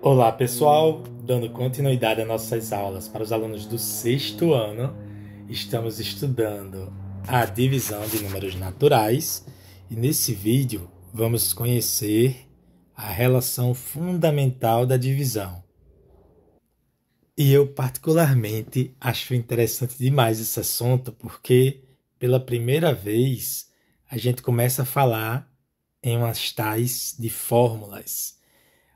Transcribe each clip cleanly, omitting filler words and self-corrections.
Olá pessoal, dando continuidade às nossas aulas para os alunos do sexto ano, estamos estudando a divisão de números naturais e nesse vídeo vamos conhecer a relação fundamental da divisão. E eu particularmente acho interessante demais esse assunto porque pela primeira vez a gente começa a falar em umas tais de fórmulas.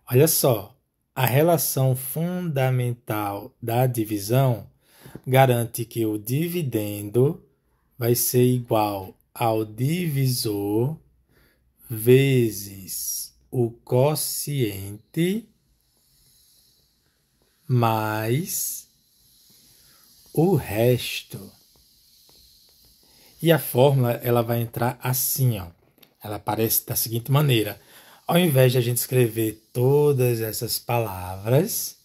Olha só. A relação fundamental da divisão garante que o dividendo vai ser igual ao divisor vezes o quociente mais o resto. E a fórmula ela vai entrar assim, ó. Ela aparece da seguinte maneira. Ao invés de a gente escrever todas essas palavras,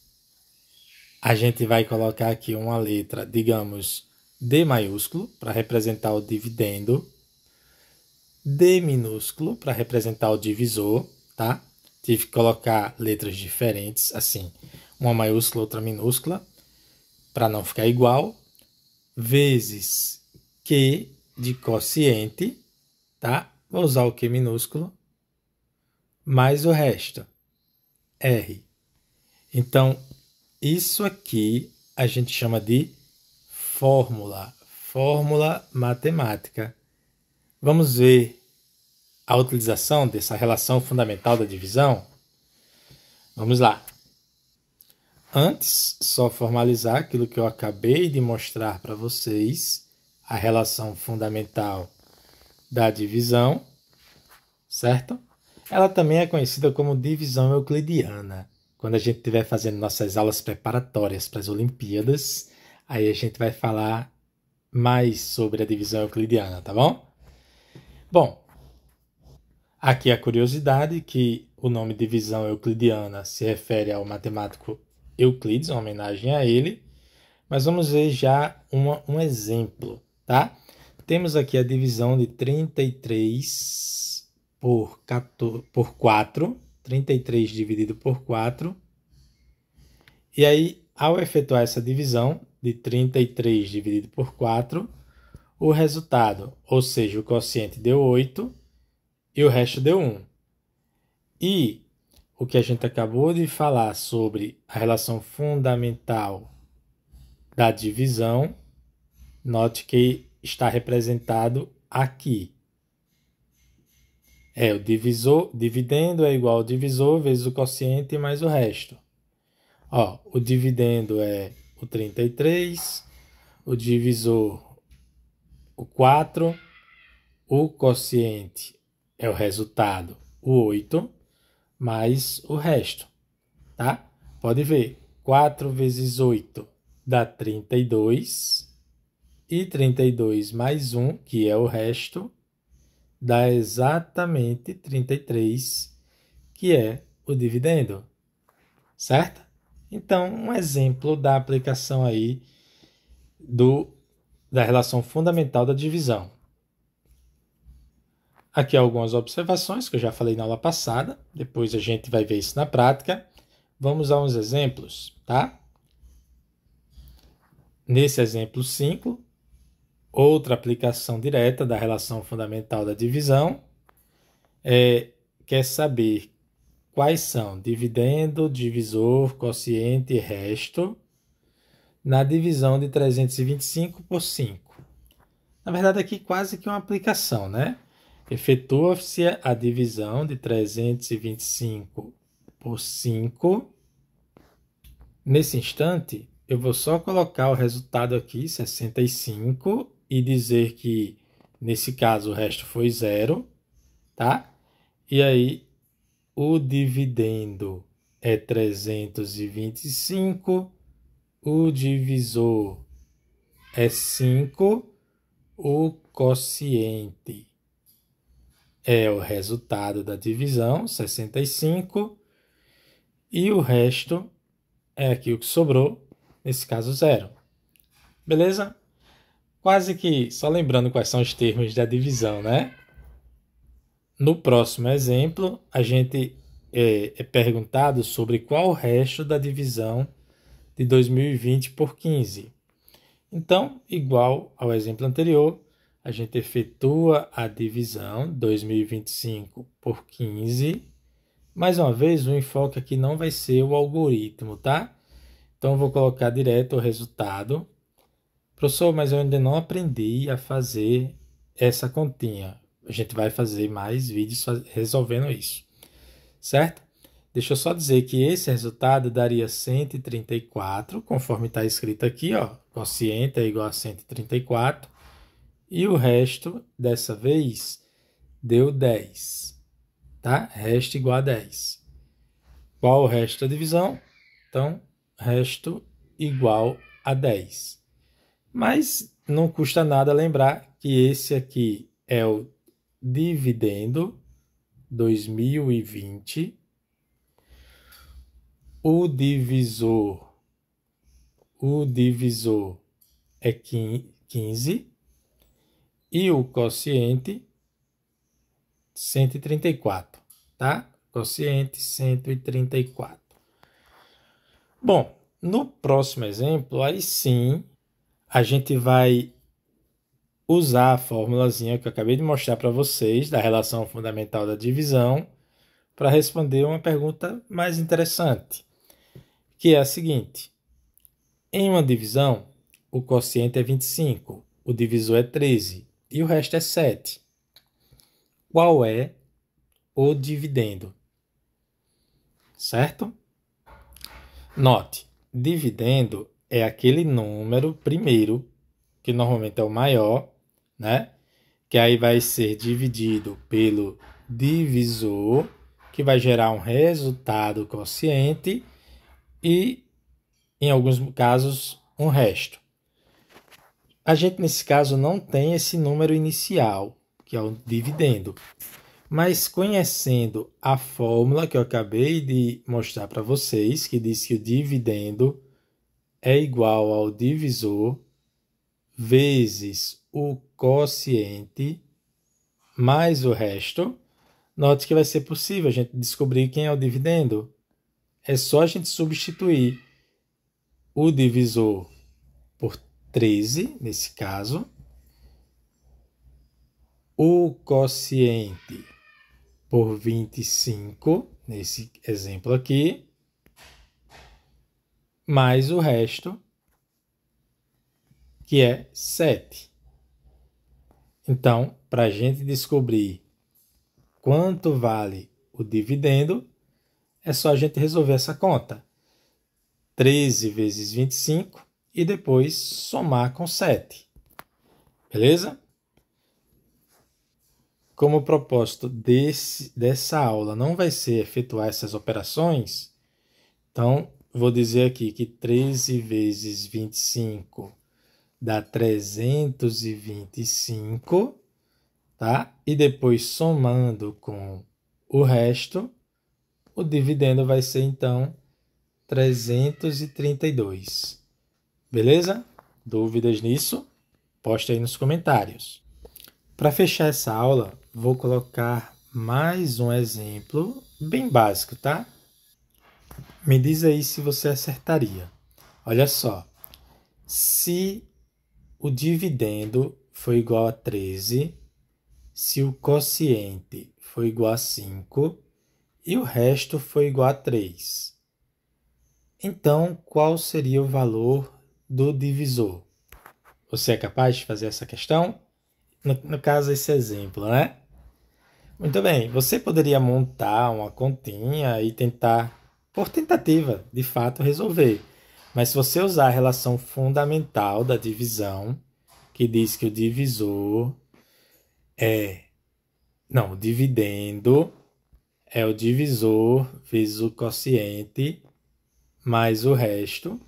a gente vai colocar aqui uma letra, digamos, D maiúsculo, para representar o dividendo, D minúsculo, para representar o divisor, tá? Tive que colocar letras diferentes, assim, uma maiúscula, outra minúscula, para não ficar igual, vezes Q de quociente, tá? Vou usar o Q minúsculo, mais o resto, R. Então, isso aqui a gente chama de fórmula matemática. Vamos ver a utilização dessa relação fundamental da divisão? Vamos lá. Antes, só formalizar aquilo que eu acabei de mostrar para vocês, a relação fundamental da divisão, certo? Ela também é conhecida como divisão euclidiana. Quando a gente estiver fazendo nossas aulas preparatórias para as Olimpíadas, aí a gente vai falar mais sobre a divisão euclidiana, tá bom? Bom, aqui a curiosidade que o nome divisão euclidiana se refere ao matemático Euclides, uma homenagem a ele, mas vamos ver já um exemplo, tá? Temos aqui a divisão de 33 por 4, 33 dividido por 4. E aí, ao efetuar essa divisão de 33 dividido por 4, o resultado, ou seja, o quociente deu 8 e o resto deu 1. E o que a gente acabou de falar sobre a relação fundamental da divisão, note que está representado aqui. O dividendo é igual ao divisor vezes o quociente mais o resto. Ó, o dividendo é o 33, o divisor o 4, o quociente é o resultado, o 8, mais o resto, tá? Pode ver, 4 vezes 8 dá 32, e 32 mais 1, que é o resto, dá exatamente 33, que é o dividendo, certo? Então, um exemplo da aplicação aí da relação fundamental da divisão. Aqui algumas observações que eu já falei na aula passada, depois a gente vai ver isso na prática. Vamos a uns exemplos, tá? Nesse exemplo 5, outra aplicação direta da relação fundamental da divisão quer saber quais são dividendo, divisor, quociente e resto na divisão de 325 por 5. Na verdade, aqui quase que uma aplicação, né? Efetua-se a divisão de 325 por 5. Nesse instante, eu vou só colocar o resultado aqui, 65, e dizer que, nesse caso, o resto foi 0, tá? E aí, o dividendo é 325, o divisor é 5, o quociente é o resultado da divisão, 65, e o resto é aqui o que sobrou, nesse caso 0. Beleza? Quase que só lembrando quais são os termos da divisão, né? No próximo exemplo, a gente é perguntado sobre qual o resto da divisão de 2020 por 15. Então, igual ao exemplo anterior, a gente efetua a divisão 2025 por 15. Mais uma vez, o enfoque aqui não vai ser o algoritmo, tá? Então, eu vou colocar direto o resultado. Professor, mas eu ainda não aprendi a fazer essa continha. A gente vai fazer mais vídeos resolvendo isso, certo? Deixa eu só dizer que esse resultado daria 134, conforme está escrito aqui, ó. Quociente é igual a 134. E o resto, dessa vez, deu 10, tá? Resto igual a 10. Qual o resto da divisão? Então, resto igual a 10. Mas não custa nada lembrar que esse aqui é o dividendo 2020. O divisor é 15 e o quociente 134, tá? Quociente 134. Bom, no próximo exemplo, aí sim, a gente vai usar a formulazinha que eu acabei de mostrar para vocês da relação fundamental da divisão para responder uma pergunta mais interessante, que é a seguinte: em uma divisão, o quociente é 25, o divisor é 13 e o resto é 7. Qual é o dividendo? Certo? Note, dividendo é aquele número primeiro, que normalmente é o maior, né? Que aí vai ser dividido pelo divisor, que vai gerar um resultado quociente e, em alguns casos, um resto. A gente, nesse caso, não tem esse número inicial, que é o dividendo. Mas conhecendo a fórmula que eu acabei de mostrar para vocês, que diz que o dividendo é igual ao divisor vezes o quociente mais o resto, note que vai ser possível a gente descobrir quem é o dividendo. É só a gente substituir o divisor por 13, nesse caso, o quociente por 25, nesse exemplo aqui, mais o resto, que é 7. Então, para a gente descobrir quanto vale o dividendo, é só a gente resolver essa conta. 13 vezes 25 e depois somar com 7. Beleza? Como o propósito dessa aula não vai ser efetuar essas operações, então vou dizer aqui que 13 vezes 25 dá 325, tá? E depois somando com o resto, o dividendo vai ser então 332. Beleza? Dúvidas nisso? Poste aí nos comentários. Para fechar essa aula, vou colocar mais um exemplo bem básico, tá? Me diz aí se você acertaria. Olha só, se o dividendo foi igual a 13, se o quociente foi igual a 5 e o resto foi igual a 3. Então, qual seria o valor do divisor? Você é capaz de fazer essa questão? No caso, esse exemplo, né? Muito bem, você poderia montar uma continha e tentar, por tentativa, de fato, resolver. Mas se você usar a relação fundamental da divisão, que diz que o divisor o dividendo é o divisor vezes o quociente mais o resto,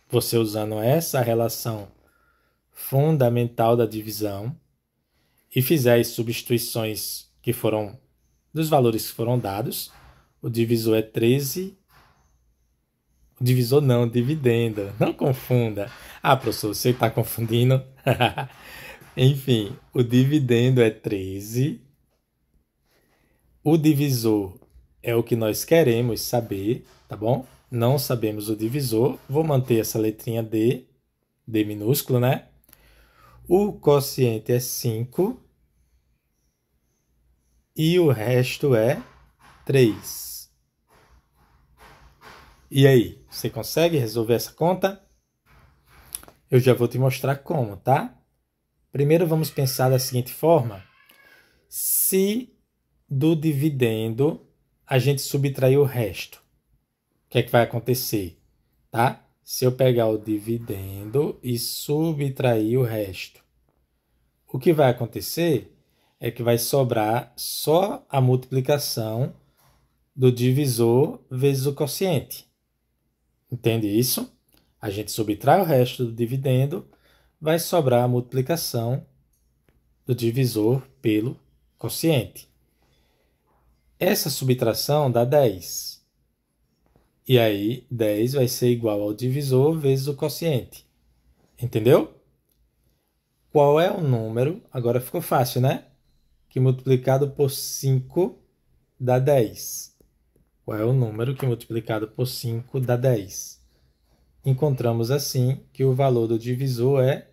você usando essa relação fundamental da divisão, e fizer as substituições que foram dos valores que foram dados, o divisor é 13. O divisor não, dividendo. Não confunda. Ah, professor, você está confundindo. Enfim, o dividendo é 13. O divisor é o que nós queremos saber, tá bom? Não sabemos o divisor. Vou manter essa letrinha D, D minúsculo, né? O quociente é 5 e o resto é 3. E aí, você consegue resolver essa conta? Eu já vou te mostrar como, tá? Primeiro vamos pensar da seguinte forma. Se do dividendo a gente subtrair o resto, o que é que vai acontecer? Tá? Se eu pegar o dividendo e subtrair o resto, o que vai acontecer é que vai sobrar só a multiplicação do divisor vezes o quociente. Entende isso? A gente subtrai o resto do dividendo, vai sobrar a multiplicação do divisor pelo quociente. Essa subtração dá 10. E aí, 10 vai ser igual ao divisor vezes o quociente. Entendeu? Qual é o número? Agora ficou fácil, né? Que multiplicado por 5 dá 10. Qual é o número que multiplicado por 5 dá 10? Encontramos assim que o valor do divisor é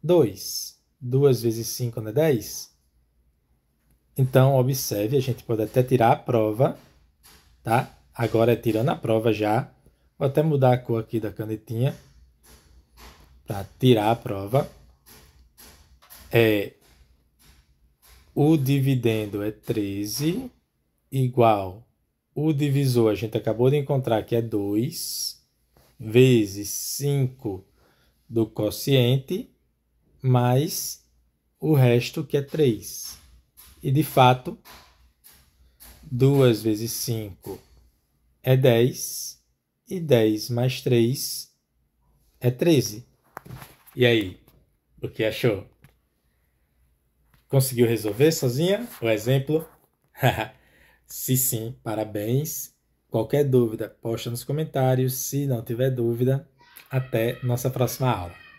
2. 2 vezes 5 não é 10? Então, observe, a gente pode até tirar a prova, tá? Agora é tirando a prova já. Vou até mudar a cor aqui da canetinha para tirar a prova. O dividendo é 13 igual o divisor, a gente acabou de encontrar que é 2, vezes 5 do quociente, mais o resto que é 3. E, de fato, 2 vezes 5 é 10, e 10 mais 3 é 13. E aí, o que achou? Conseguiu resolver sozinha o exemplo? Se sim, parabéns. Qualquer dúvida, posta nos comentários. Se não tiver dúvida, até nossa próxima aula.